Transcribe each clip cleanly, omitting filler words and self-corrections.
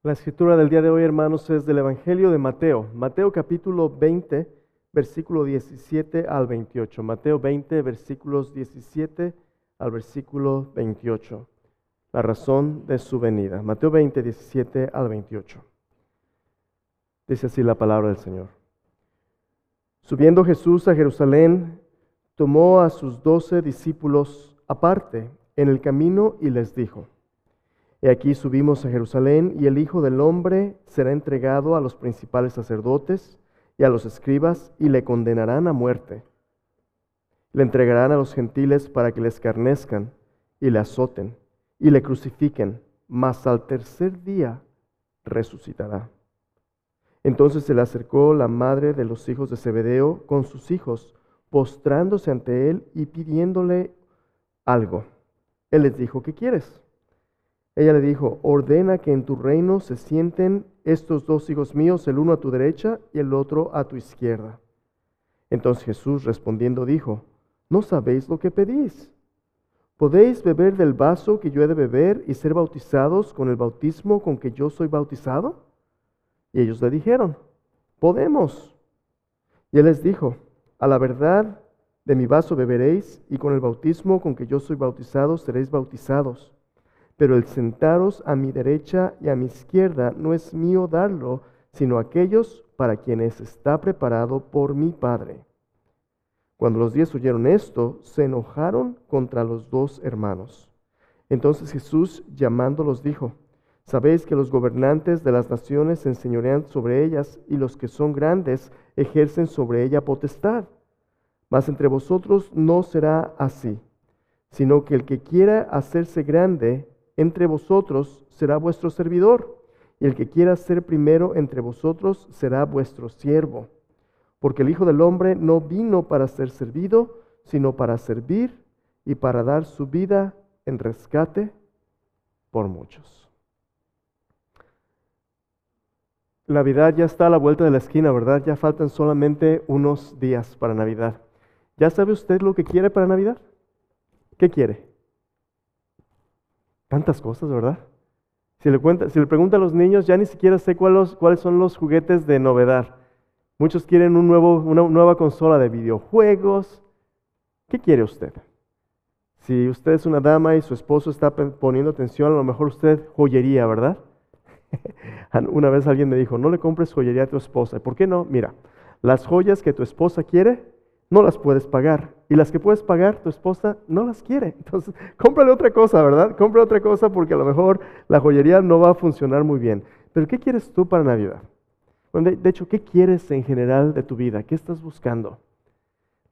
La escritura del día de hoy, hermanos, es del Evangelio de Mateo. Mateo capítulo 20, versículo 17 al 28. Mateo 20, versículos 17 al versículo 28. La razón de su venida. Mateo 20, 17 al 28. Dice así la palabra del Señor. Subiendo Jesús a Jerusalén, tomó a sus 12 discípulos aparte en el camino y les dijo: He aquí subimos a Jerusalén, y el Hijo del Hombre será entregado a los principales sacerdotes y a los escribas, y le condenarán a muerte. Le entregarán a los gentiles para que le escarnezcan y le azoten y le crucifiquen, mas al tercer día resucitará. Entonces se le acercó la madre de los hijos de Zebedeo con sus hijos, postrándose ante él y pidiéndole algo. Él les dijo: ¿qué quieres? Ella le dijo: ordena que en tu reino se sienten estos 2 hijos míos, el uno a tu derecha y el otro a tu izquierda. Entonces Jesús respondiendo dijo: ¿no sabéis lo que pedís? ¿Podéis beber del vaso que yo he de beber y ser bautizados con el bautismo con que yo soy bautizado? Y ellos le dijeron: podemos. Y él les dijo: a la verdad, de mi vaso beberéis, y con el bautismo con que yo soy bautizado seréis bautizados. Pero el sentaros a mi derecha y a mi izquierda no es mío darlo, sino aquellos para quienes está preparado por mi Padre. Cuando los 10 oyeron esto, se enojaron contra los 2 hermanos. Entonces Jesús, llamándolos, dijo: ¿sabéis que los gobernantes de las naciones se enseñorean sobre ellas, y los que son grandes ejercen sobre ella potestad? Mas entre vosotros no será así, sino que el que quiera hacerse grande entre vosotros será vuestro servidor, y el que quiera ser primero entre vosotros será vuestro siervo. Porque el Hijo del Hombre no vino para ser servido, sino para servir y para dar su vida en rescate por muchos. Navidad ya está a la vuelta de la esquina, ¿verdad? Ya faltan solamente unos días para Navidad. ¿Ya sabe usted lo que quiere para Navidad? ¿Qué quiere? Tantas cosas, ¿verdad? Si le pregunta a los niños, ya ni siquiera sé cuáles son los juguetes de novedad. Muchos quieren una nueva consola de videojuegos. ¿Qué quiere usted? Si usted es una dama y su esposo está poniendo atención, a lo mejor usted joyería, ¿verdad? Una vez alguien me dijo: no le compres joyería a tu esposa. ¿Por qué no? Mira, las joyas que tu esposa quiere, no las puedes pagar. Y las que puedes pagar, tu esposa no las quiere. Entonces, cómprale otra cosa, ¿verdad? Compra otra cosa, porque a lo mejor la joyería no va a funcionar muy bien. Pero ¿qué quieres tú para Navidad? Bueno, de hecho, ¿qué quieres en general de tu vida? ¿Qué estás buscando?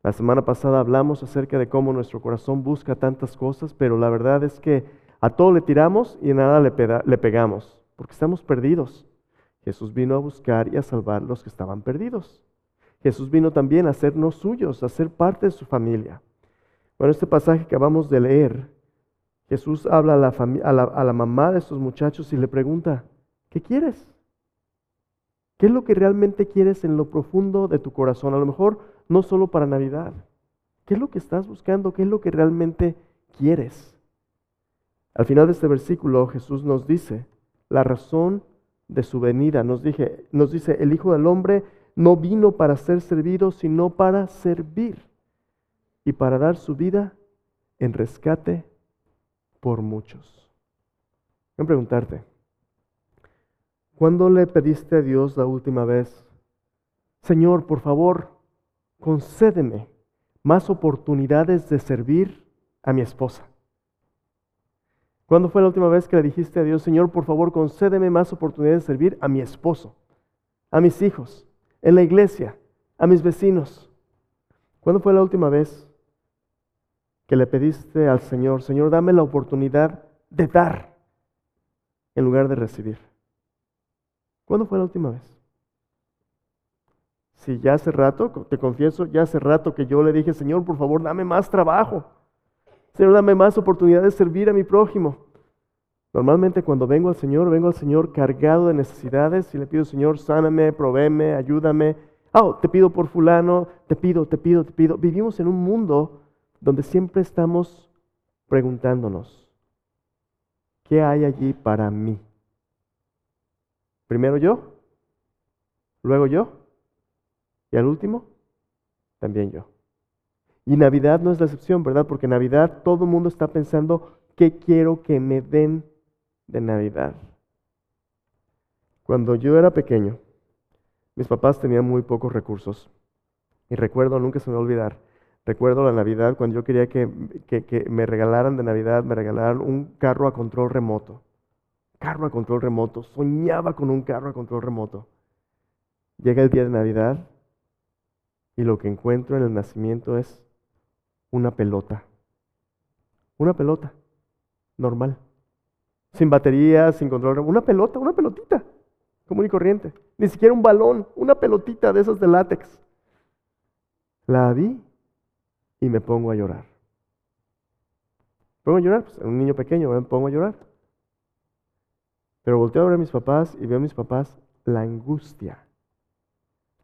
La semana pasada hablamos acerca de cómo nuestro corazón busca tantas cosas, pero la verdad es que a todo le tiramos y a nada le pegamos, porque estamos perdidos. Jesús vino a buscar y a salvar los que estaban perdidos. Jesús vino también a hacernos suyos, a ser parte de su familia. Bueno, este pasaje que acabamos de leer, Jesús habla a la mamá de estos muchachos y le pregunta: ¿qué quieres? ¿Qué es lo que realmente quieres en lo profundo de tu corazón? A lo mejor no solo para Navidad. ¿Qué es lo que estás buscando? ¿Qué es lo que realmente quieres? Al final de este versículo, Jesús nos dice la razón de su venida. Nos dice: el Hijo del Hombre no vino para ser servido, sino para servir y para dar su vida en rescate por muchos. Quiero preguntarte: ¿cuándo le pediste a Dios la última vez: Señor, por favor, concédeme más oportunidades de servir a mi esposa? ¿Cuándo fue la última vez que le dijiste a Dios: Señor, por favor, concédeme más oportunidades de servir a mi esposo, a mis hijos, en la iglesia, a mis vecinos? ¿Cuándo fue la última vez que le pediste al Señor: Señor, dame la oportunidad de dar en lugar de recibir? ¿Cuándo fue la última vez? Si ya hace rato, te confieso, ya hace rato que yo le dije: Señor, por favor, dame más trabajo. Señor, dame más oportunidad de servir a mi prójimo. Normalmente cuando vengo al Señor cargado de necesidades y le pido: Señor, sáname, provéeme, ayúdame. Te pido por fulano, te pido. Vivimos en un mundo donde siempre estamos preguntándonos: ¿qué hay allí para mí? Primero yo, luego yo, y al último, también yo. Y Navidad no es la excepción, ¿verdad? Porque en Navidad todo el mundo está pensando, ¿qué quiero que me den de Navidad? Cuando yo era pequeño, mis papás tenían muy pocos recursos. Y recuerdo, nunca se me va a olvidar, recuerdo la Navidad cuando yo quería que me regalaran de Navidad, me regalaran un carro a control remoto. Carro a control remoto. Soñaba con un carro a control remoto. Llega el día de Navidad y lo que encuentro en el nacimiento es una pelota. Una pelota normal. Sin batería, sin control remoto. Una pelota, una pelotita. Común y corriente. Ni siquiera un balón, una pelotita de esas de látex. La vi y me pongo a llorar. ¿Me pongo a llorar? Pues un niño pequeño, me pongo a llorar. Pero volteo a ver a mis papás y veo a mis papás la angustia.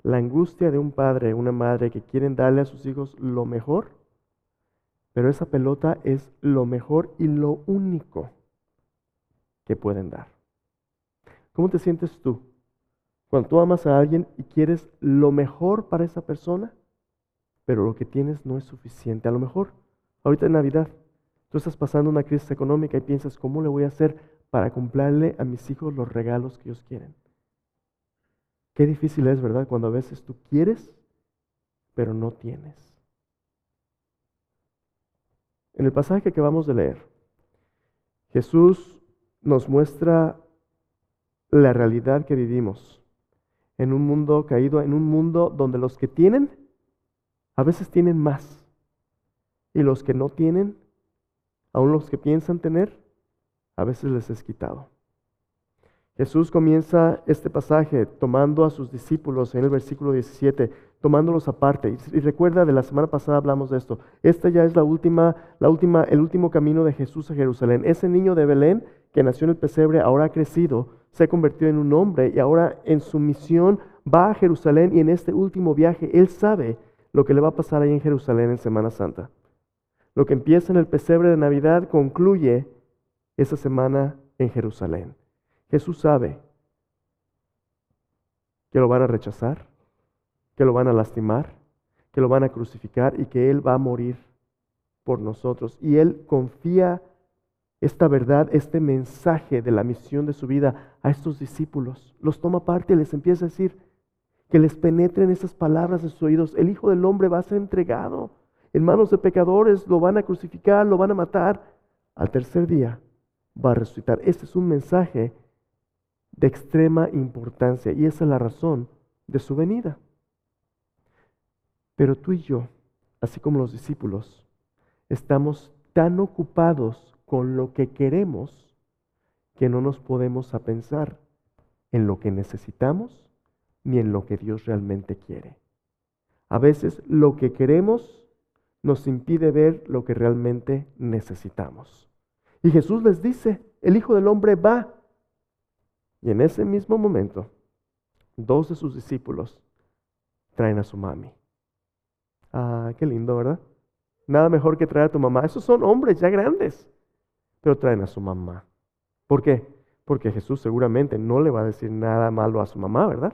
La angustia de un padre, una madre que quieren darle a sus hijos lo mejor, pero esa pelota es lo mejor y lo único que pueden dar. ¿Cómo te sientes tú cuando tú amas a alguien y quieres lo mejor para esa persona, pero lo que tienes no es suficiente? A lo mejor, ahorita en Navidad, tú estás pasando una crisis económica y piensas, ¿cómo le voy a hacer para comprarle a mis hijos los regalos que ellos quieren? Qué difícil es, ¿verdad? Cuando a veces tú quieres, pero no tienes. En el pasaje que acabamos de leer, Jesús nos muestra la realidad que vivimos en un mundo caído, en un mundo donde los que tienen, a veces tienen más, y los que no tienen, aun los que piensan tener, a veces les es quitado. Jesús comienza este pasaje tomando a sus discípulos en el versículo 17, tomándolos aparte. Y recuerda, de la semana pasada hablamos de esto. Esta ya es el último camino de Jesús a Jerusalén. Ese niño de Belén que nació en el pesebre ahora ha crecido, se ha convertido en un hombre y ahora en su misión va a Jerusalén, y en este último viaje él sabe lo que le va a pasar ahí en Jerusalén en Semana Santa. Lo que empieza en el pesebre de Navidad concluye esa semana en Jerusalén. Jesús sabe que lo van a rechazar, que lo van a lastimar, que lo van a crucificar y que Él va a morir por nosotros. Y Él confía esta verdad, este mensaje de la misión de su vida a estos discípulos. Los toma aparte y les empieza a decir que les penetren esas palabras en sus oídos. El Hijo del Hombre va a ser entregado en manos de pecadores, lo van a crucificar, lo van a matar. Al tercer día va a resucitar. Este es un mensaje de extrema importancia y esa es la razón de su venida. Pero tú y yo, así como los discípulos, estamos tan ocupados con lo que queremos que no nos podemos a pensar en lo que necesitamos ni en lo que Dios realmente quiere. A veces lo que queremos nos impide ver lo que realmente necesitamos. Y Jesús les dice, el Hijo del Hombre va. Y en ese mismo momento, 2 de sus discípulos traen a su mami. Ah, qué lindo, ¿verdad? Nada mejor que traer a tu mamá. Esos son hombres ya grandes, pero traen a su mamá. ¿Por qué? Porque Jesús seguramente no le va a decir nada malo a su mamá, ¿verdad?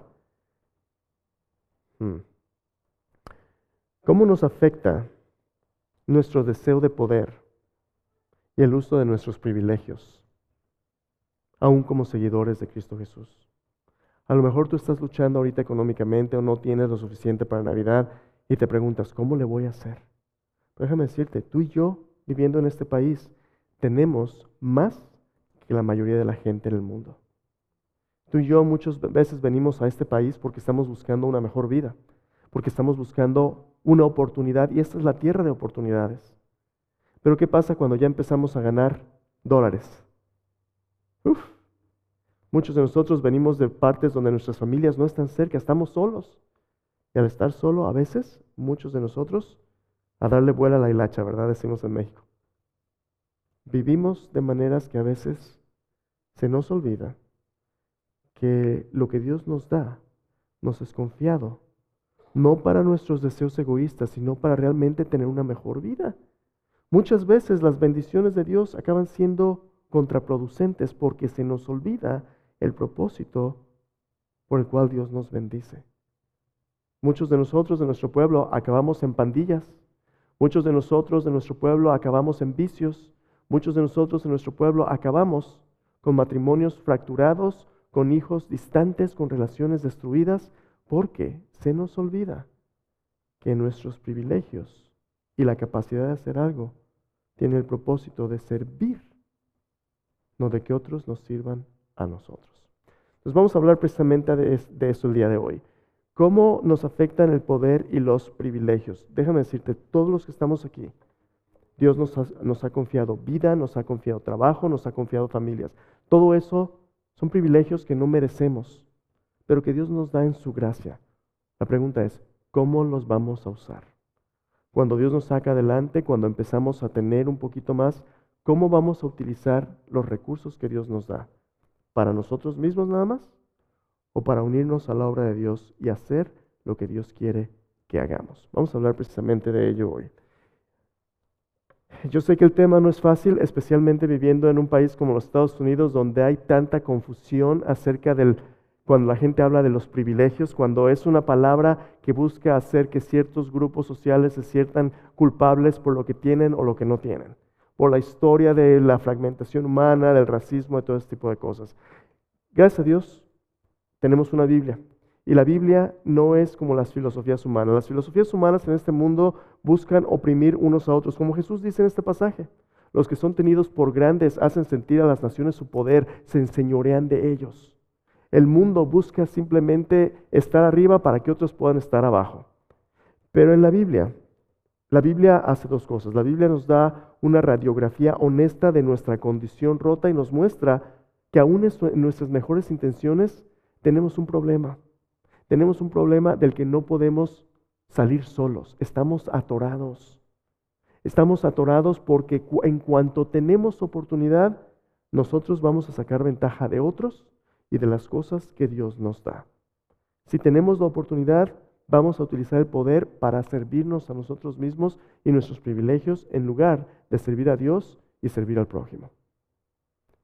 ¿Cómo nos afecta nuestro deseo de poder y el uso de nuestros privilegios, aún como seguidores de Cristo Jesús? A lo mejor tú estás luchando ahorita económicamente o no tienes lo suficiente para Navidad y te preguntas, ¿cómo le voy a hacer? Pero déjame decirte, tú y yo, viviendo en este país, tenemos más que la mayoría de la gente en el mundo. Tú y yo muchas veces venimos a este país porque estamos buscando una mejor vida, porque estamos buscando una oportunidad, y esta es la tierra de oportunidades. Pero ¿qué pasa cuando ya empezamos a ganar dólares? Muchos de nosotros venimos de partes donde nuestras familias no están cerca, estamos solos. Y al estar solo, a veces, muchos de nosotros, a darle vuela a la hilacha, ¿verdad? Decimos en México. Vivimos de maneras que a veces se nos olvida que lo que Dios nos da nos es confiado, no para nuestros deseos egoístas, sino para realmente tener una mejor vida. Muchas veces las bendiciones de Dios acaban siendo contraproducentes porque se nos olvida el propósito por el cual Dios nos bendice. Muchos de nosotros, de nuestro pueblo, acabamos en pandillas. Muchos de nosotros, de nuestro pueblo, acabamos en vicios. Muchos de nosotros, de nuestro pueblo, acabamos con matrimonios fracturados, con hijos distantes, con relaciones destruidas, porque se nos olvida que nuestros privilegios y la capacidad de hacer algo tienen el propósito de servir, no de que otros nos sirvan a nosotros. Entonces vamos a hablar precisamente de eso el día de hoy. ¿Cómo nos afectan el poder y los privilegios? Déjame decirte, todos los que estamos aquí, Dios nos ha confiado vida, nos ha confiado trabajo, nos ha confiado familias. Todo eso son privilegios que no merecemos, pero que Dios nos da en su gracia. La pregunta es, ¿cómo los vamos a usar? Cuando Dios nos saca adelante, cuando empezamos a tener un poquito más, ¿cómo vamos a utilizar los recursos que Dios nos da? ¿Para nosotros mismos nada más? ¿O para unirnos a la obra de Dios y hacer lo que Dios quiere que hagamos? Vamos a hablar precisamente de ello hoy. Yo sé que el tema no es fácil, especialmente viviendo en un país como los Estados Unidos, donde hay tanta confusión acerca cuando la gente habla de los privilegios, cuando es una palabra que busca hacer que ciertos grupos sociales se sientan culpables por lo que tienen o lo que no tienen, por la historia de la fragmentación humana, del racismo, de todo este tipo de cosas. Gracias a Dios, tenemos una Biblia. Y la Biblia no es como las filosofías humanas. Las filosofías humanas en este mundo buscan oprimir unos a otros. Como Jesús dice en este pasaje, los que son tenidos por grandes hacen sentir a las naciones su poder, se enseñorean de ellos. El mundo busca simplemente estar arriba para que otros puedan estar abajo. Pero en la Biblia hace dos cosas. La Biblia nos da una radiografía honesta de nuestra condición rota y nos muestra que aún en nuestras mejores intenciones tenemos un problema. Tenemos un problema del que no podemos salir solos. Estamos atorados. Estamos atorados porque en cuanto tenemos oportunidad, nosotros vamos a sacar ventaja de otros y de las cosas que Dios nos da. Si tenemos la oportunidad, vamos a utilizar el poder para servirnos a nosotros mismos y nuestros privilegios en lugar de servir a Dios y servir al prójimo.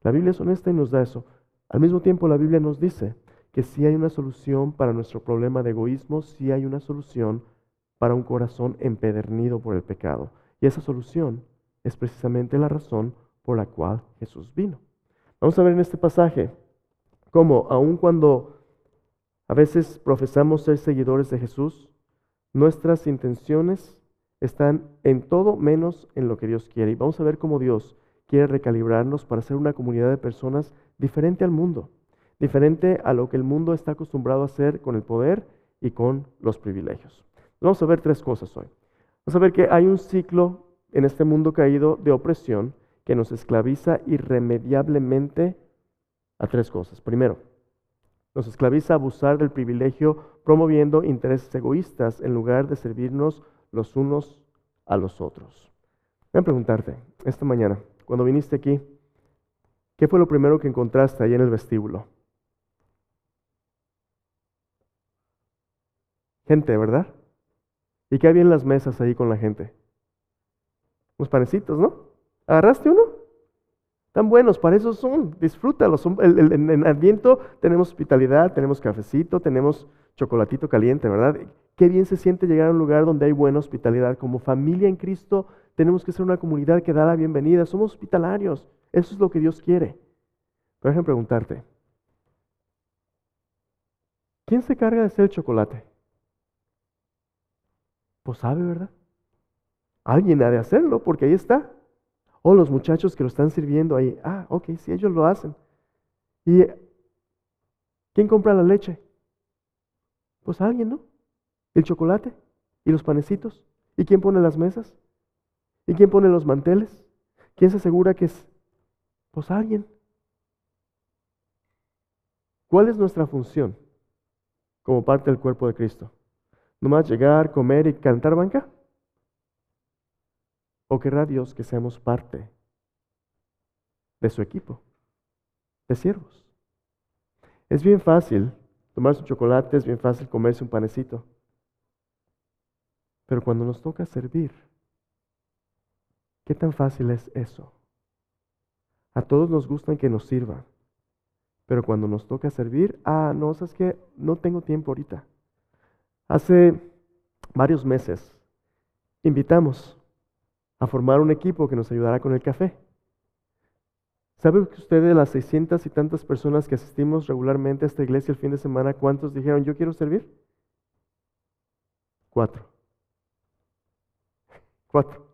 La Biblia es honesta y nos da eso. Al mismo tiempo, la Biblia nos dice que sí hay una solución para nuestro problema de egoísmo, sí hay una solución para un corazón empedernido por el pecado. Y esa solución es precisamente la razón por la cual Jesús vino. Vamos a ver en este pasaje cómo, aun cuando a veces profesamos ser seguidores de Jesús, nuestras intenciones están en todo menos en lo que Dios quiere. Y vamos a ver cómo Dios quiere recalibrarnos para ser una comunidad de personas diferente al mundo. Diferente a lo que el mundo está acostumbrado a hacer con el poder y con los privilegios. Vamos a ver tres cosas hoy. Vamos a ver que hay un ciclo en este mundo caído de opresión que nos esclaviza irremediablemente a tres cosas. Primero, nos esclaviza a abusar del privilegio promoviendo intereses egoístas en lugar de servirnos los unos a los otros. Voy a preguntarte esta mañana, cuando viniste aquí, ¿qué fue lo primero que encontraste ahí en el vestíbulo? Gente, ¿verdad? ¿Y qué había en las mesas ahí con la gente? Unos panecitos, ¿no? ¿Agarraste uno? Tan buenos, para eso son, disfrútalos. En Adviento tenemos hospitalidad, tenemos cafecito, tenemos chocolatito caliente, ¿verdad? Qué bien se siente llegar a un lugar donde hay buena hospitalidad. Como familia en Cristo tenemos que ser una comunidad que da la bienvenida. Somos hospitalarios, eso es lo que Dios quiere. Pero déjame preguntarte, ¿quién se carga de hacer el chocolate? Pues sabe, ¿verdad? Alguien ha de hacerlo porque ahí está. O los muchachos que lo están sirviendo ahí. Ah, ok, sí, ellos lo hacen. ¿Y quién compra la leche? Pues alguien, ¿no? El chocolate y los panecitos. ¿Y quién pone las mesas? ¿Y quién pone los manteles? ¿Quién se asegura que es? Pues alguien. ¿Cuál es nuestra función como parte del cuerpo de Cristo? ¿Nomás llegar, comer y cantar banca? ¿O querrá Dios que seamos parte de su equipo, de siervos? Es bien fácil tomarse un chocolate, es bien fácil comerse un panecito. Pero cuando nos toca servir, ¿qué tan fácil es eso? A todos nos gustan que nos sirvan. Pero cuando nos toca servir, no, ¿sabes qué? No tengo tiempo ahorita. Hace varios meses invitamos a formar un equipo que nos ayudará con el café. ¿Sabe usted de las 600 y tantas personas que asistimos regularmente a esta iglesia el fin de semana, cuántos dijeron, yo quiero servir? 4. 4.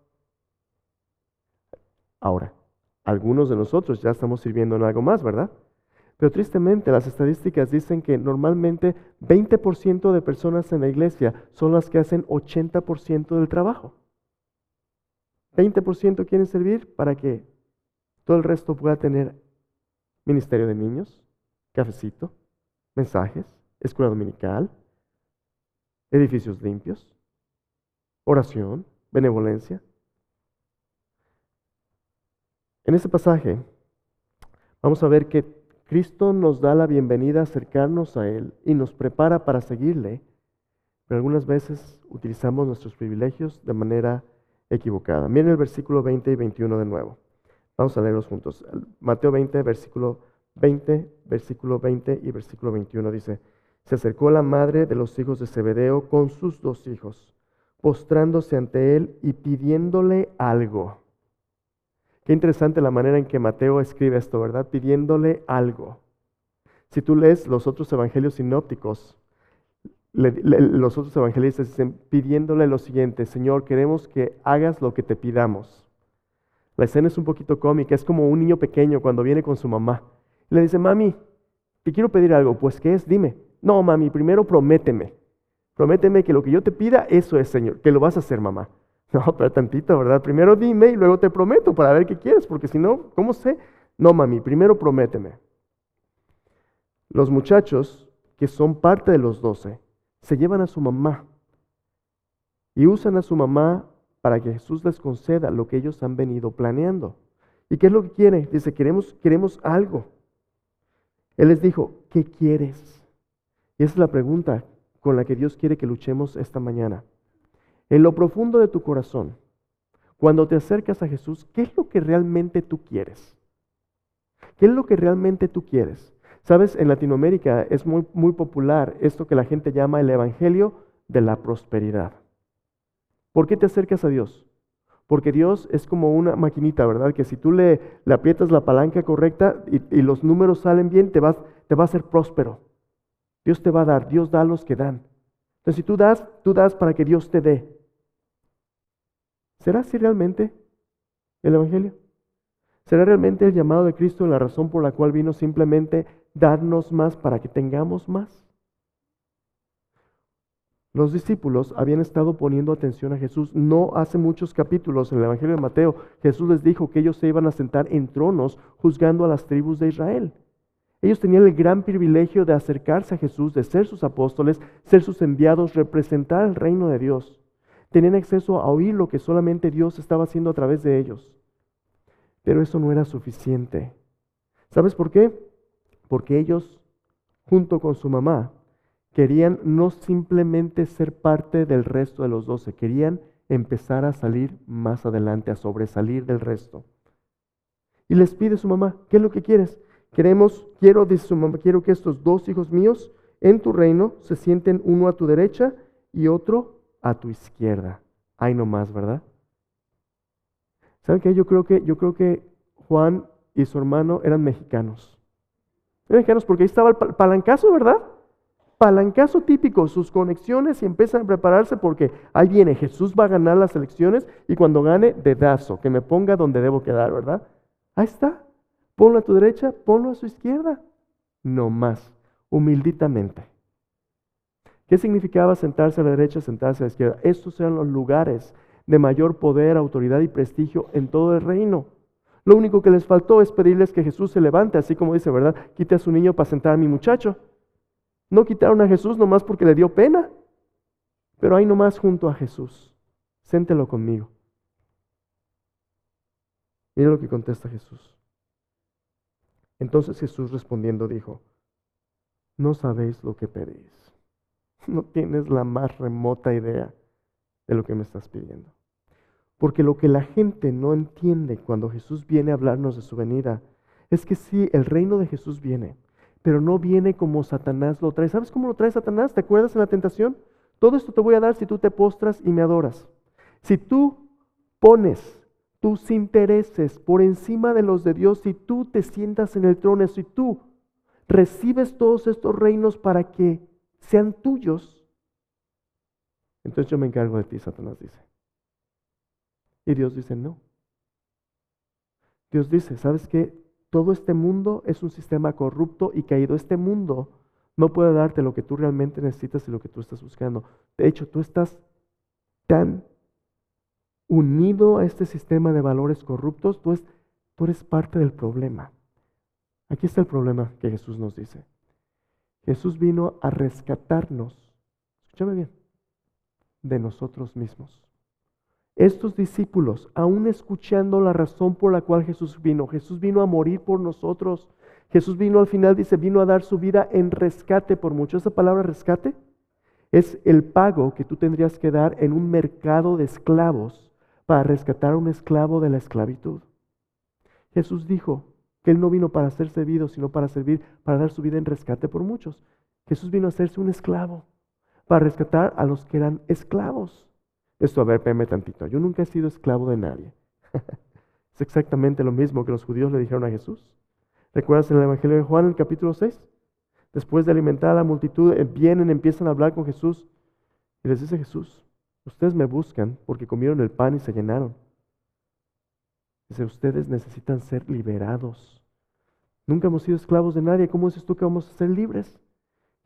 Ahora, algunos de nosotros ya estamos sirviendo en algo más, ¿verdad? Pero tristemente las estadísticas dicen que normalmente 20% de personas en la iglesia son las que hacen 80% del trabajo. 20% quieren servir para que todo el resto pueda tener ministerio de niños, cafecito, mensajes, escuela dominical, edificios limpios, oración, benevolencia. En este pasaje vamos a ver que Cristo nos da la bienvenida a acercarnos a Él y nos prepara para seguirle, pero algunas veces utilizamos nuestros privilegios de manera equivocada. Miren el versículo 20 y 21 de nuevo. Vamos a leerlos juntos. Mateo 20, versículo 20 y versículo 21 dice, se acercó la madre de los hijos de Zebedeo con sus 2 hijos, postrándose ante él y pidiéndole algo. Qué interesante la manera en que Mateo escribe esto, ¿verdad? Pidiéndole algo. Si tú lees los otros evangelios sinópticos, los otros evangelistas dicen pidiéndole lo siguiente, Señor, queremos que hagas lo que te pidamos. La escena es un poquito cómica, es como un niño pequeño cuando viene con su mamá. Le dice, mami, te quiero pedir algo. Pues, ¿qué es? Dime. No, mami, primero prométeme. Prométeme que lo que yo te pida, eso es, Señor, que lo vas a hacer, mamá. No, pero tantito, ¿verdad? Primero dime y luego te prometo para ver qué quieres, porque si no, ¿cómo sé? No, mami, primero prométeme. Los muchachos, que son parte de los 12, se llevan a su mamá y usan a su mamá para que Jesús les conceda lo que ellos han venido planeando. ¿Y qué es lo que quiere? Dice, queremos algo. Él les dijo, ¿qué quieres? Y esa es la pregunta con la que Dios quiere que luchemos esta mañana. En lo profundo de tu corazón, cuando te acercas a Jesús, ¿qué es lo que realmente tú quieres? ¿Qué es lo que realmente tú quieres? Sabes, en Latinoamérica es muy popular esto que la gente llama el evangelio de la prosperidad. ¿Por qué te acercas a Dios? Porque Dios es como una maquinita, ¿verdad? Que si tú le aprietas la palanca correcta y los números salen bien, te va a hacer próspero. Dios te va a dar, Dios da a los que dan. Entonces, si tú das para que Dios te dé. ¿Será así realmente el Evangelio? ¿Será realmente el llamado de Cristo la razón por la cual vino simplemente darnos más para que tengamos más? Los discípulos habían estado poniendo atención a Jesús. No hace muchos capítulos en el Evangelio de Mateo, Jesús les dijo que ellos se iban a sentar en tronos juzgando a las tribus de Israel. Ellos tenían el gran privilegio de acercarse a Jesús, de ser sus apóstoles, ser sus enviados, representar el reino de Dios. Tenían acceso a oír lo que solamente Dios estaba haciendo a través de ellos. Pero eso no era suficiente. ¿Sabes por qué? Porque ellos, junto con su mamá, querían no simplemente ser parte del resto de los 12, querían empezar a salir más adelante, a sobresalir del resto. Y les pide su mamá, ¿qué es lo que quieres? Dice su mamá, quiero que estos 2 hijos míos en tu reino se sienten uno a tu derecha y otro a tu izquierda. Ahí nomás, ¿verdad? ¿Saben qué? Yo creo que Juan y su hermano eran mexicanos. Eran mexicanos porque ahí estaba el palancazo, ¿verdad? Palancazo típico, sus conexiones y empiezan a prepararse porque ahí viene, Jesús va a ganar las elecciones y cuando gane, dedazo, que me ponga donde debo quedar, ¿verdad? Ahí está, ponlo a tu derecha, ponlo a su izquierda. No más, humilditamente. ¿Qué significaba sentarse a la derecha, sentarse a la izquierda? Estos eran los lugares de mayor poder, autoridad y prestigio en todo el reino. Lo único que les faltó es pedirles que Jesús se levante, así como dice, ¿verdad? Quite a su niño para sentar a mi muchacho. No quitaron a Jesús nomás porque le dio pena, pero ahí nomás junto a Jesús. Séntelo conmigo. Mira lo que contesta Jesús. Entonces Jesús respondiendo dijo, no sabéis lo que pedís. No tienes la más remota idea de lo que me estás pidiendo. Porque lo que la gente no entiende cuando Jesús viene a hablarnos de su venida es que sí, el reino de Jesús viene. pero no viene como Satanás lo trae. ¿Sabes cómo lo trae Satanás? ¿Te acuerdas en la tentación? Todo esto te voy a dar si tú te postras y me adoras. Si tú pones tus intereses por encima de los de Dios, si tú te sientas en el trono, si tú recibes todos estos reinos para que sean tuyos, entonces yo me encargo de ti, Satanás dice. Y Dios dice, no. Dios dice, ¿sabes qué? Todo este mundo es un sistema corrupto y caído. Este mundo no puede darte lo que tú realmente necesitas y lo que tú estás buscando. De hecho, tú estás tan unido a este sistema de valores corruptos, tú eres parte del problema. Aquí está el problema que Jesús nos dice. Jesús vino a rescatarnos, escúchame bien, de nosotros mismos. Estos discípulos, aún escuchando la razón por la cual Jesús vino a morir por nosotros. Jesús vino al final, dice, vino a dar su vida en rescate por muchos. Esa palabra rescate es el pago que tú tendrías que dar en un mercado de esclavos para rescatar a un esclavo de la esclavitud. Jesús dijo que Él no vino para ser servido, sino para servir, para dar su vida en rescate por muchos. Jesús vino a hacerse un esclavo, para rescatar a los que eran esclavos. Esto, a ver, espérame tantito. Yo nunca he sido esclavo de nadie. Es exactamente lo mismo que los judíos le dijeron a Jesús. ¿Recuerdas en el Evangelio de Juan, en el capítulo 6? Después de alimentar a la multitud, vienen, empiezan a hablar con Jesús. Y les dice Jesús, ustedes me buscan porque comieron el pan y se llenaron. Dice, ustedes necesitan ser liberados. Nunca hemos sido esclavos de nadie. ¿Cómo dices tú que vamos a ser libres?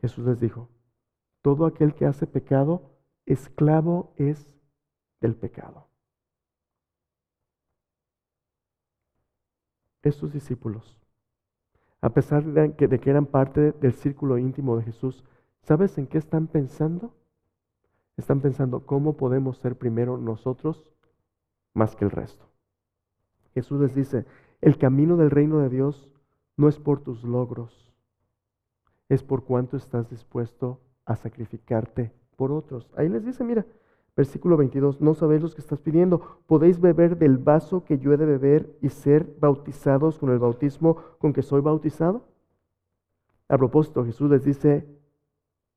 Jesús les dijo, todo aquel que hace pecado, esclavo es del pecado. Estos discípulos, a pesar de que eran parte del círculo íntimo de Jesús, ¿sabes en qué están pensando? Están pensando cómo podemos ser primero nosotros más que el resto. Jesús les dice, el camino del reino de Dios no es por tus logros, es por cuánto estás dispuesto a sacrificarte por otros. Ahí les dice, mira, versículo 22, no sabéis los que estás pidiendo, podéis beber del vaso que yo he de beber y ser bautizados con el bautismo con que soy bautizado. A propósito, Jesús les dice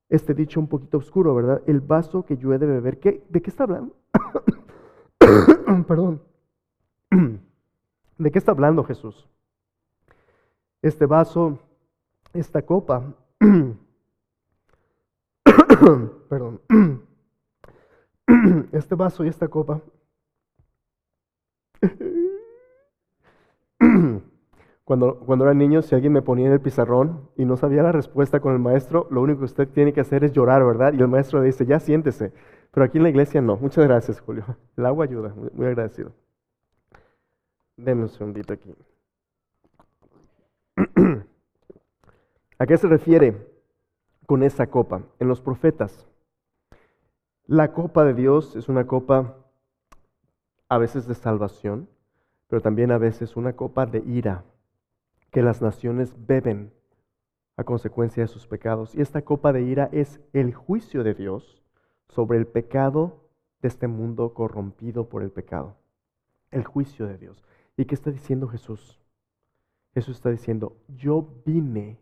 este dicho un poquito oscuro, ¿verdad? El vaso que yo he de beber. ¿De qué está hablando? Perdón. ¿De qué está hablando Jesús? Este vaso, esta copa, perdón, este vaso y esta copa, cuando era niño, si alguien me ponía en el pizarrón y no sabía la respuesta con el maestro, lo único que usted tiene que hacer es llorar, ¿verdad? Y el maestro le dice, ya siéntese. Pero aquí en la iglesia no. Muchas gracias, Julio. El agua ayuda, muy agradecido. Denme un segundito aquí. ¿A qué se refiere con esa copa? En los profetas, la copa de Dios es una copa a veces de salvación, pero también a veces una copa de ira que las naciones beben a consecuencia de sus pecados. Y esta copa de ira es el juicio de Dios sobre el pecado de este mundo corrompido por el pecado. El juicio de Dios. ¿Y qué está diciendo Jesús? Jesús está diciendo, yo vine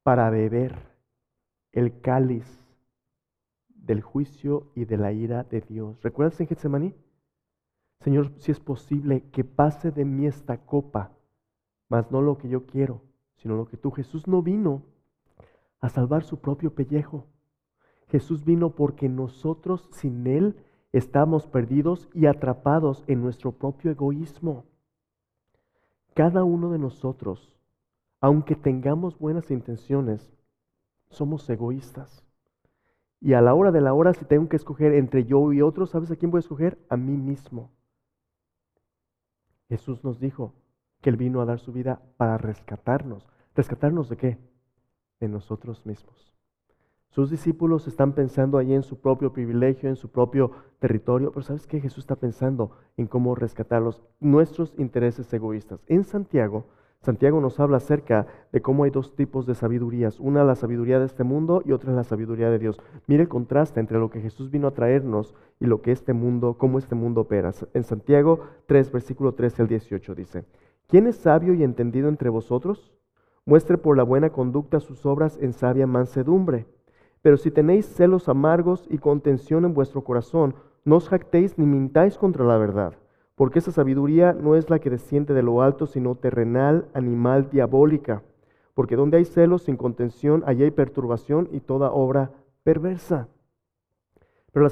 para beber el cáliz del juicio y de la ira de Dios. ¿Recuerdas en Getsemaní? Señor, si es posible que pase de mí esta copa, mas no lo que yo quiero, sino lo que tú. Jesús no vino a salvar su propio pellejo. Jesús vino porque nosotros sin Él estamos perdidos y atrapados en nuestro propio egoísmo. Cada uno de nosotros, aunque tengamos buenas intenciones, somos egoístas. Y a la hora de la hora, si tengo que escoger entre yo y otro, ¿sabes a quién voy a escoger? A mí mismo. Jesús nos dijo que Él vino a dar su vida para rescatarnos. ¿Rescatarnos de qué? De nosotros mismos. Sus discípulos están pensando allí en su propio privilegio, en su propio territorio, pero ¿sabes qué? Jesús está pensando en cómo rescatarlos, nuestros intereses egoístas. En Santiago nos habla acerca de cómo hay dos tipos de sabidurías, una la sabiduría de este mundo y otra la sabiduría de Dios. Mire el contraste entre lo que Jesús vino a traernos y lo que este mundo, cómo este mundo opera. En Santiago 3, versículo 13 al 18 dice, ¿quién es sabio y entendido entre vosotros? Muestre por la buena conducta sus obras en sabia mansedumbre. Pero si tenéis celos amargos y contención en vuestro corazón, no os jactéis ni mintáis contra la verdad, porque esa sabiduría no es la que desciende de lo alto, sino terrenal, animal, diabólica. Porque donde hay celos sin contención, allí hay perturbación y toda obra perversa. Pero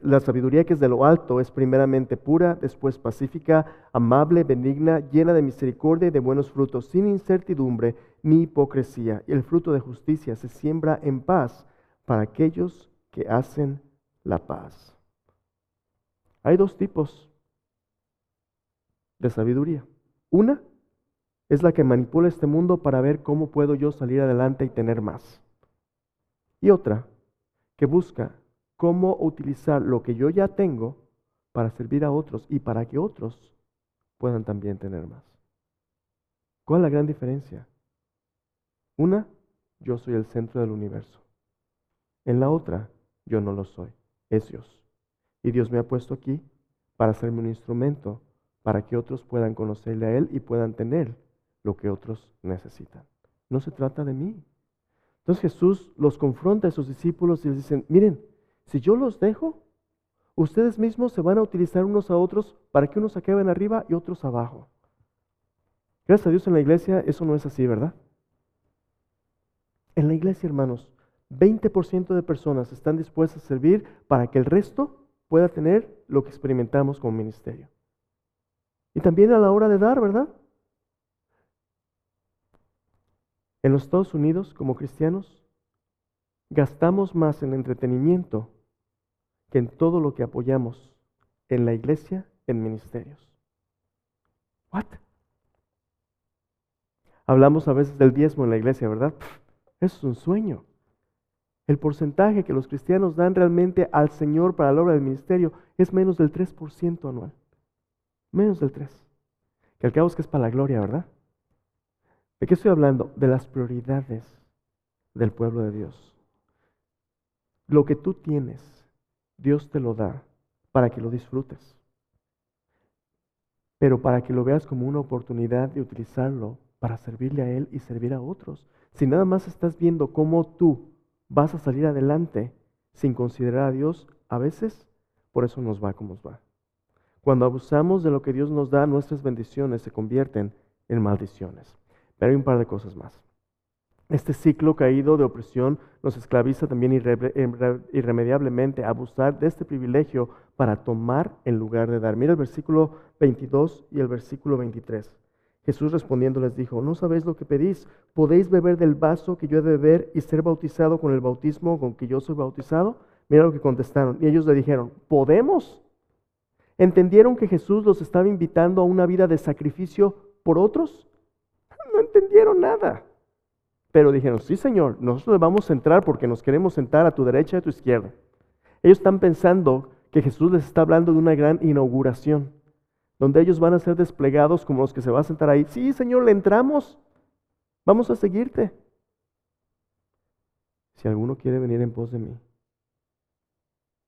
la sabiduría que es de lo alto es primeramente pura, después pacífica, amable, benigna, llena de misericordia y de buenos frutos, sin incertidumbre ni hipocresía. Y el fruto de justicia se siembra en paz para aquellos que hacen la paz. Hay dos tipos de sabiduría. Una es la que manipula este mundo para ver cómo puedo yo salir adelante y tener más. Y otra que busca cómo utilizar lo que yo ya tengo para servir a otros y para que otros puedan también tener más. ¿Cuál es la gran diferencia? Una, yo soy el centro del universo. En la otra, yo no lo soy. Es Dios. Y Dios me ha puesto aquí para hacerme un instrumento para que otros puedan conocerle a Él y puedan tener lo que otros necesitan. No se trata de mí. Entonces Jesús los confronta a sus discípulos y les dice, miren, si yo los dejo, ustedes mismos se van a utilizar unos a otros para que unos acaben arriba y otros abajo. Gracias a Dios en la iglesia eso no es así, ¿verdad? En la iglesia, hermanos, 20% de personas están dispuestas a servir para que el resto pueda tener lo que experimentamos como ministerio. Y también a la hora de dar, ¿verdad? En los Estados Unidos, como cristianos, gastamos más en entretenimiento que en todo lo que apoyamos en la iglesia, en ministerios. ¿What? Hablamos a veces del diezmo en la iglesia, ¿verdad? Eso es un sueño. El porcentaje que los cristianos dan realmente al Señor para la obra del ministerio es menos del 3% anual. Menos del 3%. Que al cabo es que es para la gloria, ¿verdad? ¿De qué estoy hablando? De las prioridades del pueblo de Dios. Lo que tú tienes, Dios te lo da para que lo disfrutes. Pero para que lo veas como una oportunidad de utilizarlo para servirle a Él y servir a otros. Si nada más estás viendo cómo tú vas a salir adelante sin considerar a Dios, a veces por eso nos va como nos va. Cuando abusamos de lo que Dios nos da, nuestras bendiciones se convierten en maldiciones. Pero hay un par de cosas más. Este ciclo caído de opresión nos esclaviza también irremediablemente a abusar de este privilegio para tomar en lugar de dar. Mira el versículo 22 y el versículo 23. Jesús respondiendo les dijo, ¿no sabéis lo que pedís? ¿Podéis beber del vaso que yo he de beber y ser bautizado con el bautismo con que yo soy bautizado? Mira lo que contestaron. Y ellos le dijeron, ¿podemos? ¿Entendieron que Jesús los estaba invitando a una vida de sacrificio por otros? No entendieron nada. Pero dijeron, sí Señor, nosotros vamos a entrar porque nos queremos sentar a tu derecha y a tu izquierda. Ellos están pensando que Jesús les está hablando de una gran inauguración, donde ellos van a ser desplegados como los que se van a sentar ahí. Sí Señor, le entramos, vamos a seguirte. Si alguno quiere venir en pos de mí,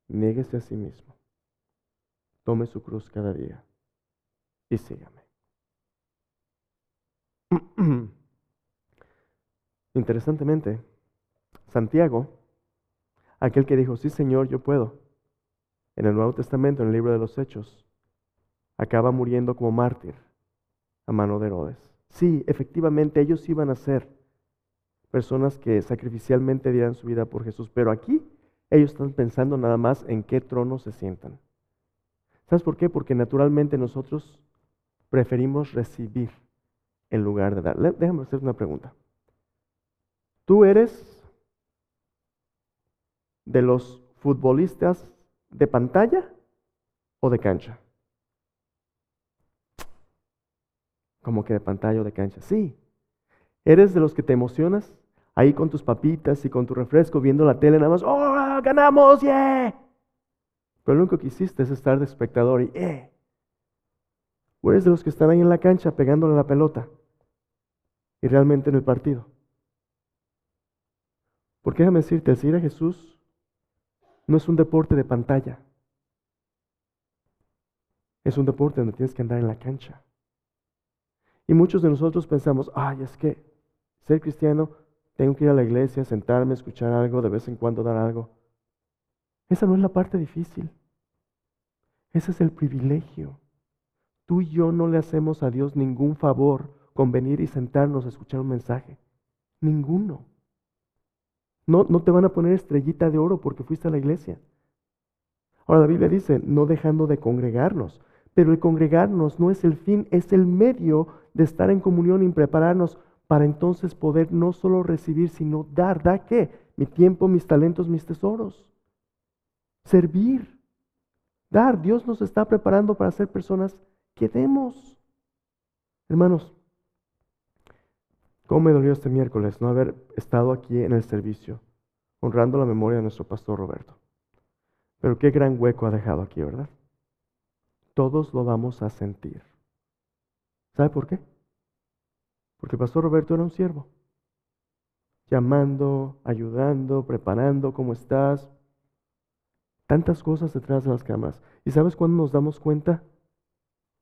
niéguese a sí mismo, tome su cruz cada día y sígame. Interesantemente, Santiago, aquel que dijo, sí Señor, yo puedo, en el Nuevo Testamento, en el libro de los Hechos, acaba muriendo como mártir a mano de Herodes. Sí, efectivamente, ellos iban a ser personas que sacrificialmente dieran su vida por Jesús, pero aquí ellos están pensando nada más en qué trono se sientan. ¿Sabes por qué? Porque naturalmente nosotros preferimos recibir en lugar de dar. Déjame hacer una pregunta. ¿Tú eres de los futbolistas de pantalla o de cancha? ¿Cómo que de pantalla o de cancha? Sí. ¿Eres de los que te emocionas ahí con tus papitas y con tu refresco viendo la tele nada más? ¡Oh, ganamos! ¡Yeah! Pero lo único que hiciste es estar de espectador y ¿O eres de los que están ahí en la cancha pegándole la pelota y realmente en el partido? Porque déjame decirte, el seguir a Jesús no es un deporte de pantalla. Es un deporte donde tienes que andar en la cancha. Y muchos de nosotros pensamos, ay, es que Ser cristiano, tengo que ir a la iglesia, sentarme, escuchar algo, de vez en cuando dar algo. Esa no es la parte difícil. Ese es el privilegio. Tú y yo no le hacemos a Dios ningún favor con venir y sentarnos a escuchar un mensaje. Ninguno. No te van a poner estrellita de oro porque fuiste a la iglesia. Ahora la Biblia dice, no dejando de congregarnos. Pero el congregarnos no es el fin, es el medio de estar en comunión y prepararnos para entonces poder no solo recibir, sino dar. ¿Da qué? Mi tiempo, mis talentos, mis tesoros. Servir. Dar. Dios nos está preparando para ser personas que demos. Hermanos, cómo me dolió este miércoles no haber estado aquí en el servicio, honrando la memoria de nuestro pastor Roberto. Pero qué gran hueco ha dejado aquí, ¿verdad? Todos lo vamos a sentir. ¿Sabe por qué? Porque el pastor Roberto era un siervo. Llamando, ayudando, preparando, ¿cómo estás? Tantas cosas detrás de las cámaras. ¿Y sabes cuándo nos damos cuenta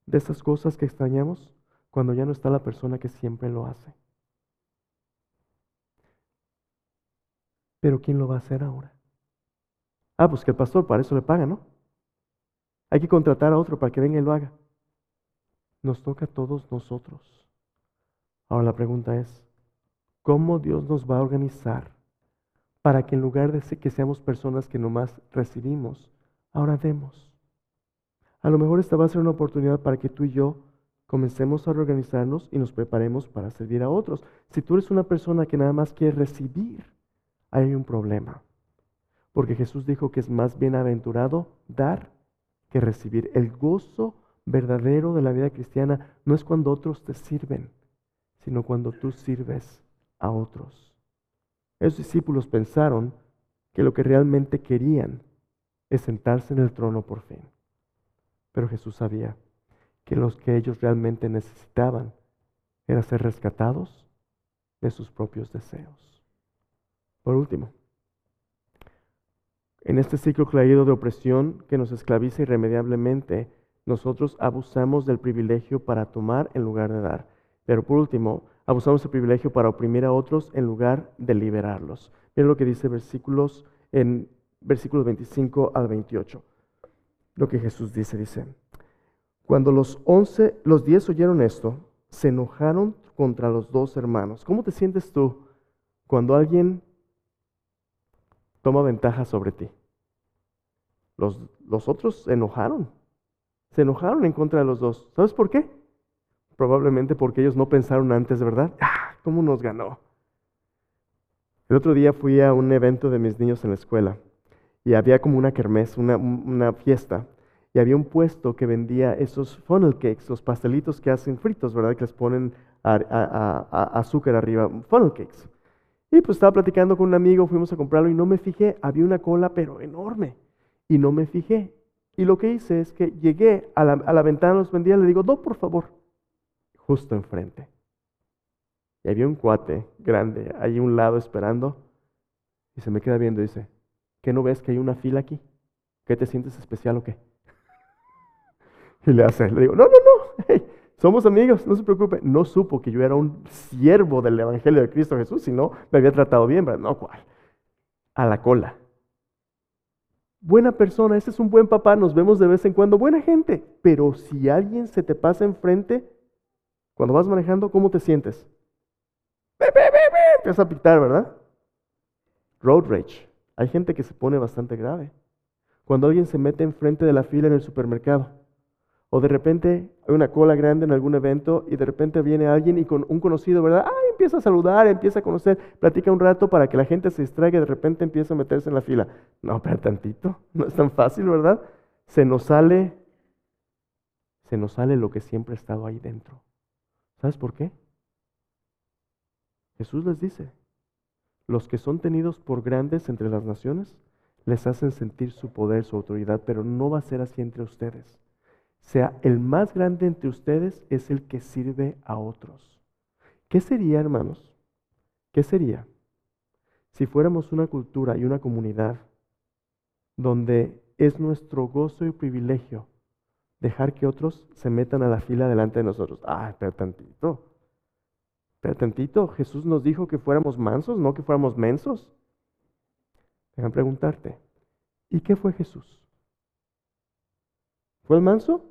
de esas cosas que extrañamos? Cuando ya no está la persona que siempre lo hace. Pero ¿quién lo va a hacer ahora? Pues que el pastor para eso le paga, ¿no? Hay que contratar a otro para que venga y lo haga. Nos toca a todos nosotros. Ahora la pregunta es, ¿cómo Dios nos va a organizar para que en lugar de que seamos personas que nomás recibimos, ahora demos? A lo mejor esta va a ser una oportunidad para que tú y yo comencemos a reorganizarnos y nos preparemos para servir a otros. Si tú eres una persona que nada más quiere recibir, ahí hay un problema. Porque Jesús dijo que es más bienaventurado dar que recibir. El gozo verdadero de la vida cristiana no es cuando otros te sirven, sino cuando tú sirves a otros. Esos discípulos pensaron que lo que realmente querían es sentarse en el trono por fin. Pero Jesús sabía que lo que ellos realmente necesitaban era ser rescatados de sus propios deseos. Por último, en este ciclo caído de opresión que nos esclaviza irremediablemente, nosotros abusamos del privilegio para tomar en lugar de dar. Pero por último, abusamos del privilegio para oprimir a otros en lugar de liberarlos. Miren lo que dice versículos 25 al 28. Lo que Jesús dice. Cuando los 10 oyeron esto, se enojaron contra los 2 hermanos. ¿Cómo te sientes tú cuando alguien toma ventaja sobre ti? Los otros se enojaron en contra de los 2. ¿Sabes por qué? Probablemente porque ellos no pensaron antes, ¿verdad? ¿Cómo nos ganó? El otro día fui a un evento de mis niños en la escuela y había como una kermés, una fiesta, y había un puesto que vendía esos funnel cakes, los pastelitos que hacen fritos, ¿verdad? Que les ponen azúcar arriba, funnel cakes. Y pues estaba platicando con un amigo, fuimos a comprarlo y no me fijé, había una cola pero enorme y no me fijé. Y lo que hice es que llegué a la ventana, los vendía, le digo, por favor, justo enfrente. Y había un cuate grande ahí a un lado esperando y se me queda viendo y dice, ¿qué no ves que hay una fila aquí? ¿Qué te sientes especial o qué? Y le digo, no, hey, somos amigos, no se preocupe. No supo que yo era un siervo del Evangelio de Cristo Jesús, sino me había tratado bien, ¿verdad? No, ¿cuál? A la cola. Buena persona, ese es un buen papá, nos vemos de vez en cuando, buena gente. Pero si alguien se te pasa enfrente, cuando vas manejando, ¿cómo te sientes? Empiezas a pitar, ¿verdad? Road rage. Hay gente que se pone bastante grave. Cuando alguien se mete enfrente de la fila en el supermercado, o de repente hay una cola grande en algún evento y de repente viene alguien y con un conocido, ¿verdad? Empieza a saludar, empieza a conocer, platica un rato para que la gente se distraiga y de repente empieza a meterse en la fila. No, pero tantito, no es tan fácil, ¿verdad? Se nos sale lo que siempre ha estado ahí dentro. ¿Sabes por qué? Jesús les dice, los que son tenidos por grandes entre las naciones, les hacen sentir su poder, su autoridad, pero no va a ser así entre ustedes. Sea el más grande entre ustedes es el que sirve a otros. ¿Qué sería, hermanos? ¿Qué sería si fuéramos una cultura y una comunidad donde es nuestro gozo y privilegio dejar que otros se metan a la fila delante de nosotros? Pero tantito. Pero tantito, Jesús nos dijo que fuéramos mansos, no que fuéramos mensos. Déjame preguntarte, ¿y qué fue Jesús? ¿Fue el manso?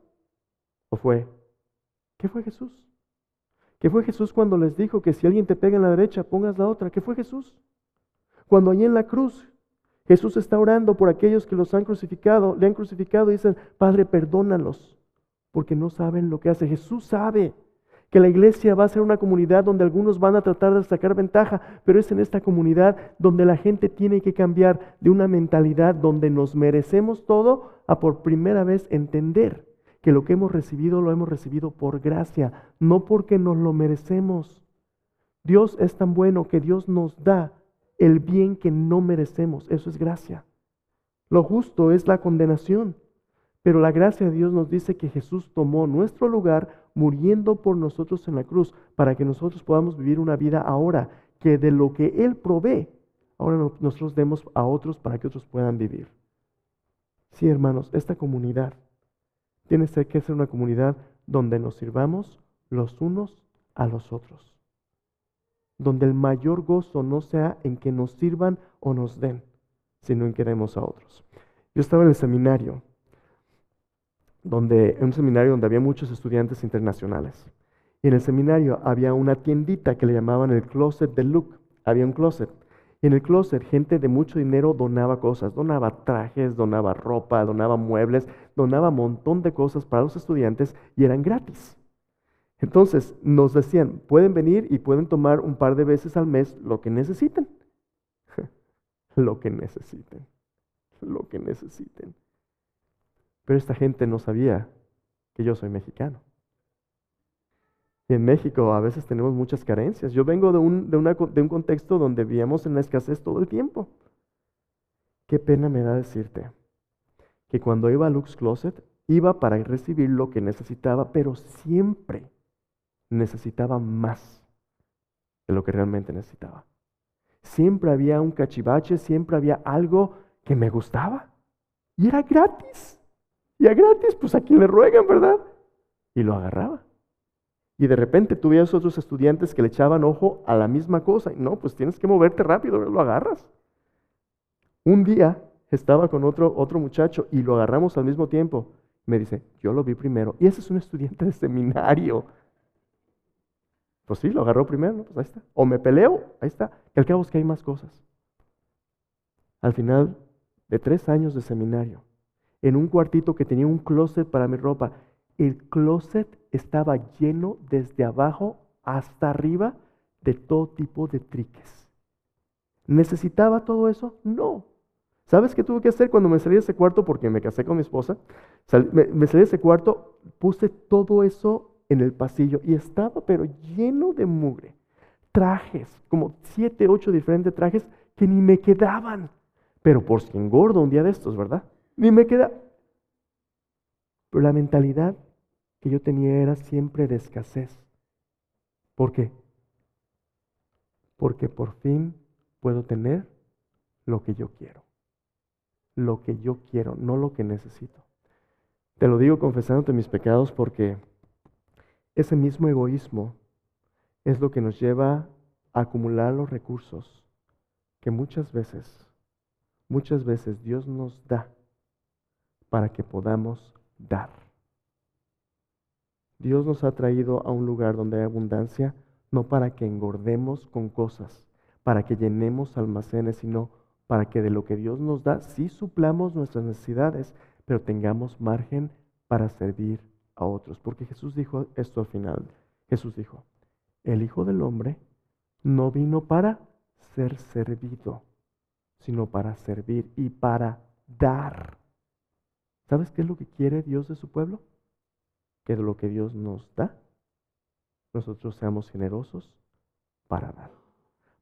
¿O fue? ¿Qué fue Jesús? ¿Qué fue Jesús cuando les dijo que si alguien te pega en la derecha, pongas la otra? ¿Qué fue Jesús? Cuando allí en la cruz, Jesús está orando por aquellos que los han crucificado, le han crucificado y dicen, Padre, perdónalos, porque no saben lo que hace. Jesús sabe que la iglesia va a ser una comunidad donde algunos van a tratar de sacar ventaja, pero es en esta comunidad donde la gente tiene que cambiar de una mentalidad donde nos merecemos todo a por primera vez entender que lo que hemos recibido lo hemos recibido por gracia, no porque nos lo merecemos. Dios es tan bueno que Dios nos da el bien que no merecemos. Eso es gracia. Lo justo es la condenación. Pero la gracia de Dios nos dice que Jesús tomó nuestro lugar muriendo por nosotros en la cruz para que nosotros podamos vivir una vida ahora que de lo que Él provee, ahora nosotros demos a otros para que otros puedan vivir. Sí, hermanos, esta comunidad tiene que ser una comunidad donde nos sirvamos los unos a los otros. Donde el mayor gozo no sea en que nos sirvan o nos den, sino en que demos a otros. Yo estaba en el seminario, en un seminario donde había muchos estudiantes internacionales. Y en el seminario había una tiendita que le llamaban el closet de Luke. Había un closet. Y en el closet, gente de mucho dinero donaba cosas, donaba trajes, donaba ropa, donaba muebles, donaba un montón de cosas para los estudiantes y eran gratis. Entonces nos decían, pueden venir y pueden tomar un par de veces al mes lo que necesiten. Lo que necesiten. Lo que necesiten. Pero esta gente no sabía que yo soy mexicano. Y en México a veces tenemos muchas carencias. Yo vengo de un contexto donde vivíamos en la escasez todo el tiempo. Qué pena me da decirte que cuando iba a Luke's Closet, iba para recibir lo que necesitaba, pero siempre necesitaba más de lo que realmente necesitaba. Siempre había un cachivache, siempre había algo que me gustaba. Y era gratis. Y a gratis, pues a quien le ruegan, ¿verdad? Y lo agarraba. Y de repente tú veías otros estudiantes que le echaban ojo a la misma cosa. Y no, pues tienes que moverte rápido, lo agarras. Un día estaba con otro muchacho y lo agarramos al mismo tiempo. Me dice, yo lo vi primero. Y ese es un estudiante de seminario. Pues sí, lo agarró primero, ¿no? Pues ahí está. O me peleo, ahí está. Que al cabo es que hay más cosas. Al final de 3 años de seminario, en un cuartito que tenía un closet para mi ropa, el closet estaba lleno desde abajo hasta arriba de todo tipo de triques. ¿Necesitaba todo eso? No. ¿Sabes qué tuve que hacer cuando me salí de ese cuarto? Porque me casé con mi esposa. Me salí de ese cuarto, puse todo eso en el pasillo y estaba pero lleno de mugre. Trajes, como 7, 8 diferentes trajes que ni me quedaban. Pero por si engordo un día de estos, ¿verdad? Ni me queda. Pero la mentalidad que yo tenía era siempre de escasez. ¿Por qué? Porque por fin puedo tener lo que yo quiero. Lo que yo quiero, no lo que necesito. Te lo digo confesándote mis pecados porque ese mismo egoísmo es lo que nos lleva a acumular los recursos que muchas veces Dios nos da para que podamos dar. Dios nos ha traído a un lugar donde hay abundancia, no para que engordemos con cosas, para que llenemos almacenes, sino para que de lo que Dios nos da, sí suplamos nuestras necesidades, pero tengamos margen para servir a otros. Porque Jesús dijo esto al final. Jesús dijo, el Hijo del Hombre no vino para ser servido, sino para servir y para dar. ¿Sabes qué es lo que quiere Dios de su pueblo? Que de lo que Dios nos da, nosotros seamos generosos para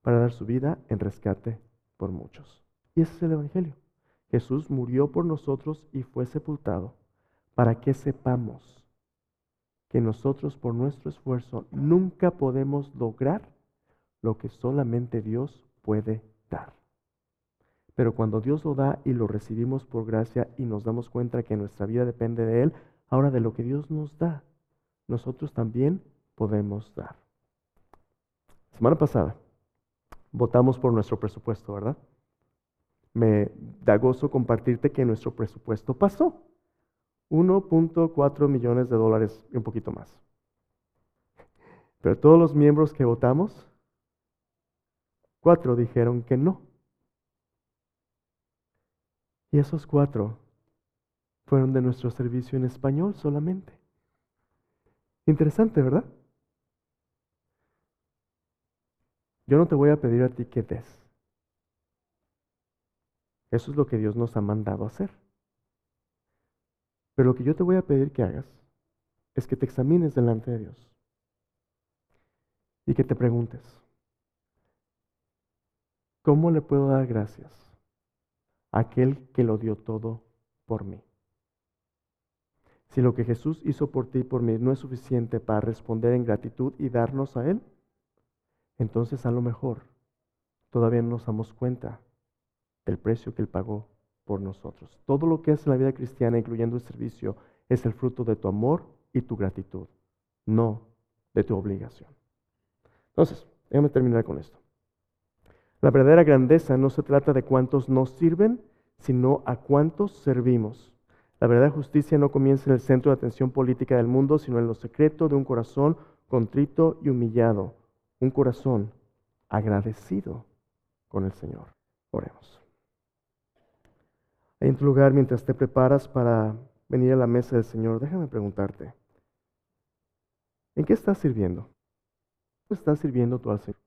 dar su vida en rescate por muchos. Y ese es el Evangelio. Jesús murió por nosotros y fue sepultado para que sepamos que nosotros por nuestro esfuerzo nunca podemos lograr lo que solamente Dios puede dar. Pero cuando Dios lo da y lo recibimos por gracia y nos damos cuenta que nuestra vida depende de Él, ahora de lo que Dios nos da, nosotros también podemos dar. Semana pasada votamos por nuestro presupuesto, ¿verdad? Me da gozo compartirte que nuestro presupuesto pasó. 1.4 millones de dólares y un poquito más. Pero todos los miembros que votamos, 4 dijeron que no. Y esos 4 fueron de nuestro servicio en español solamente. Interesante, ¿verdad? Yo no te voy a pedir a ti que des. Eso es lo que Dios nos ha mandado a hacer. Pero lo que yo te voy a pedir que hagas es que te examines delante de Dios y que te preguntes, ¿cómo le puedo dar gracias a aquel que lo dio todo por mí? Si lo que Jesús hizo por ti y por mí no es suficiente para responder en gratitud y darnos a Él, entonces a lo mejor todavía no nos damos cuenta del precio que Él pagó por nosotros. Todo lo que hace en la vida cristiana, incluyendo el servicio, es el fruto de tu amor y tu gratitud, no de tu obligación. Entonces, déjame terminar con esto. La verdadera grandeza no se trata de cuántos nos sirven, sino a cuántos servimos. La verdadera justicia no comienza en el centro de atención política del mundo, sino en lo secreto de un corazón contrito y humillado, un corazón agradecido con el Señor. Oremos. Ahí en tu lugar, mientras te preparas para venir a la mesa del Señor, déjame preguntarte, ¿en qué estás sirviendo? ¿Cómo estás sirviendo tú al Señor?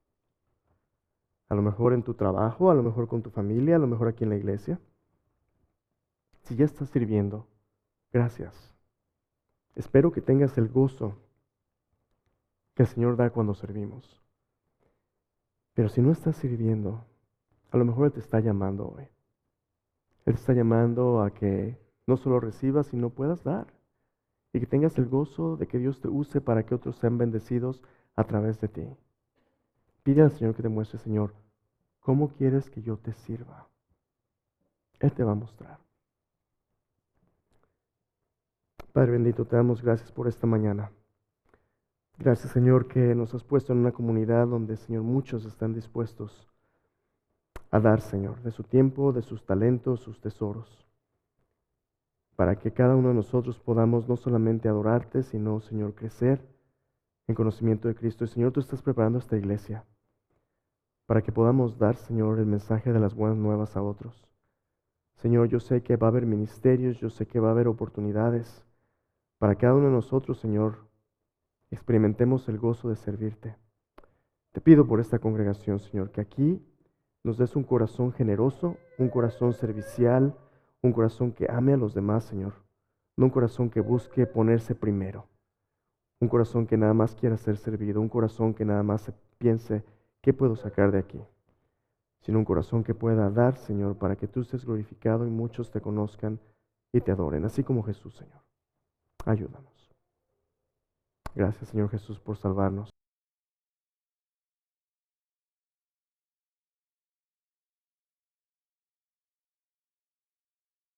A lo mejor en tu trabajo, a lo mejor con tu familia, a lo mejor aquí en la iglesia. Si ya estás sirviendo, gracias. Espero que tengas el gozo que el Señor da cuando servimos. Pero si no estás sirviendo, a lo mejor Él te está llamando hoy. Él te está llamando a que no solo recibas, sino puedas dar. Y que tengas el gozo de que Dios te use para que otros sean bendecidos a través de ti. Pide al Señor que te muestre, Señor, ¿cómo quieres que yo te sirva? Él te va a mostrar. Padre bendito, te damos gracias por esta mañana. Gracias, Señor, que nos has puesto en una comunidad donde, Señor, muchos están dispuestos a dar, Señor, de su tiempo, de sus talentos, sus tesoros, para que cada uno de nosotros podamos no solamente adorarte, sino, Señor, crecer en conocimiento de Cristo. Y, Señor, tú estás preparando esta iglesia para que podamos dar, Señor, el mensaje de las buenas nuevas a otros. Señor, yo sé que va a haber ministerios, yo sé que va a haber oportunidades para cada uno de nosotros, Señor, experimentemos el gozo de servirte. Te pido por esta congregación, Señor, que aquí nos des un corazón generoso, un corazón servicial, un corazón que ame a los demás, Señor. No un corazón que busque ponerse primero. Un corazón que nada más quiera ser servido. Un corazón que nada más piense, ¿qué puedo sacar de aquí? Sino un corazón que pueda dar, Señor, para que tú seas glorificado y muchos te conozcan y te adoren, así como Jesús, Señor. Ayúdanos. Gracias, Señor Jesús, por salvarnos.